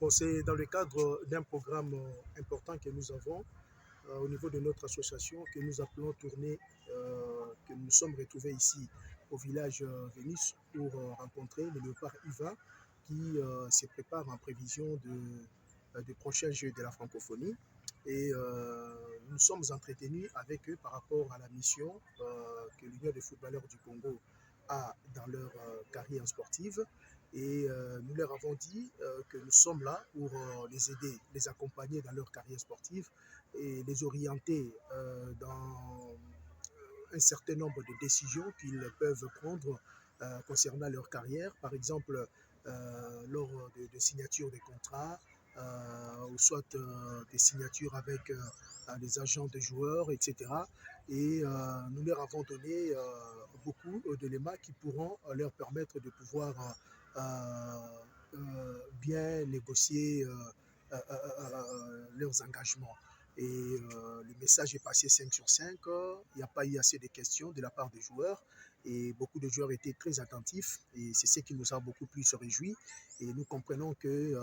Bon, c'est dans le cadre d'un programme important que nous avons au niveau de notre association que nous appelons Tournée, que nous sommes retrouvés ici au village Vénus pour rencontrer le léopard Ivan qui se prépare en prévision des prochains Jeux de la francophonie. Et nous sommes entretenus avec eux par rapport à la mission que l'Union des footballeurs du Congo a dans leur carrière sportive. Et nous leur avons dit que nous sommes là pour les aider, les accompagner dans leur carrière sportive et les orienter dans un certain nombre de décisions qu'ils peuvent prendre concernant leur carrière. Par exemple, lors de signature des contrats, ou soit des signatures avec les agents des joueurs, etc. Et nous leur avons donné beaucoup d'éléments qui pourront leur permettre de pouvoir bien négocier leurs engagements. Et le message est passé 5 sur 5. Il n'y a pas eu assez de questions de la part des joueurs. Et beaucoup de joueurs étaient très attentifs. Et c'est ce qui nous a beaucoup plus réjouis. Et nous comprenons que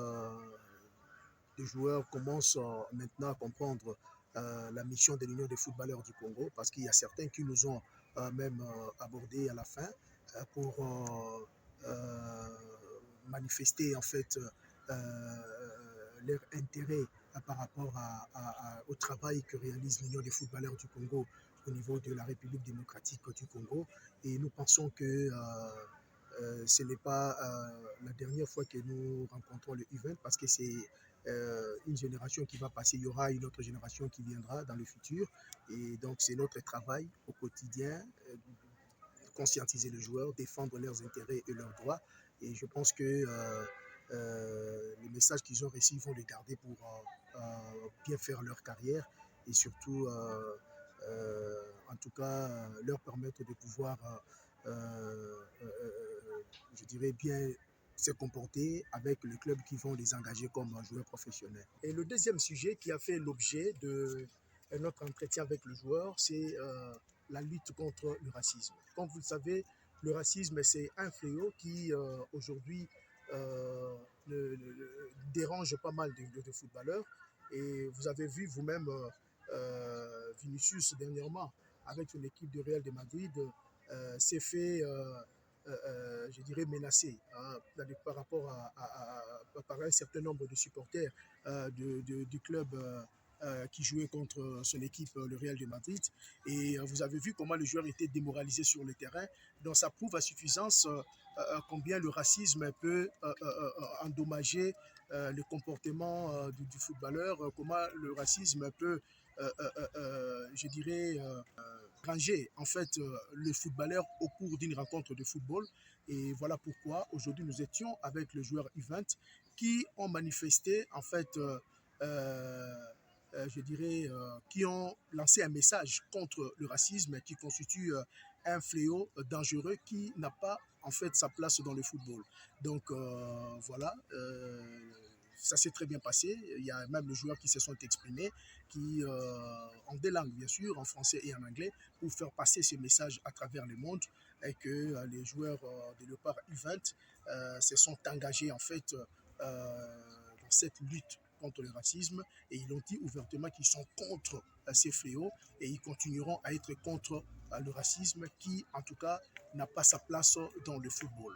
les joueurs commencent maintenant à comprendre la mission de l'Union des footballeurs du Congo, parce qu'il y a certains qui nous ont même abordés à la fin pour manifester en fait leur intérêt par rapport au travail que réalise l'Union des footballeurs du Congo au niveau de la République démocratique du Congo. Et nous pensons que ce n'est pas la dernière fois que nous rencontrons le event, parce que c'est une génération qui va passer, il y aura une autre génération qui viendra dans le futur. Et donc c'est notre travail au quotidien, conscientiser les joueurs, défendre leurs intérêts et leurs droits. Et je pense que les messages qu'ils ont reçus, ils vont les garder pour bien faire leur carrière et surtout, en tout cas, leur permettre de pouvoir, je dirais, bien se comporter avec le club qui vont les engager comme joueurs professionnels. Et le deuxième sujet qui a fait l'objet de notre entretien avec le joueur, c'est la lutte contre le racisme. Comme vous le savez, le racisme, c'est un fléau qui, aujourd'hui, dérange pas mal de footballeurs. Et vous avez vu vous-même Vinicius dernièrement, avec une équipe de Real de Madrid, s'est fait, je dirais, menacé par rapport par un certain nombre de supporters du club qui jouait contre son équipe, le Real de Madrid. Et vous avez vu comment le joueur était démoralisé sur le terrain. Donc ça prouve à suffisance combien le racisme peut endommager le comportement du footballeur, comment le racisme peut, je dirais, ranger en fait le footballeur au cours d'une rencontre de football. Et voilà pourquoi aujourd'hui nous étions avec le joueur Event qui ont manifesté en fait je dirais, qui ont lancé un message contre le racisme qui constitue un fléau dangereux qui n'a pas en fait sa place dans le football. Donc voilà, ça s'est très bien passé. Il y a même les joueurs qui se sont exprimés, qui en deux langues bien sûr, en français et en anglais, pour faire passer ce message à travers le monde, et que les joueurs de Léopard U20 se sont engagés en fait dans cette lutte contre le racisme, et ils ont dit ouvertement qu'ils sont contre ces fléaux, et ils continueront à être contre le racisme qui, en tout cas, n'a pas sa place dans le football.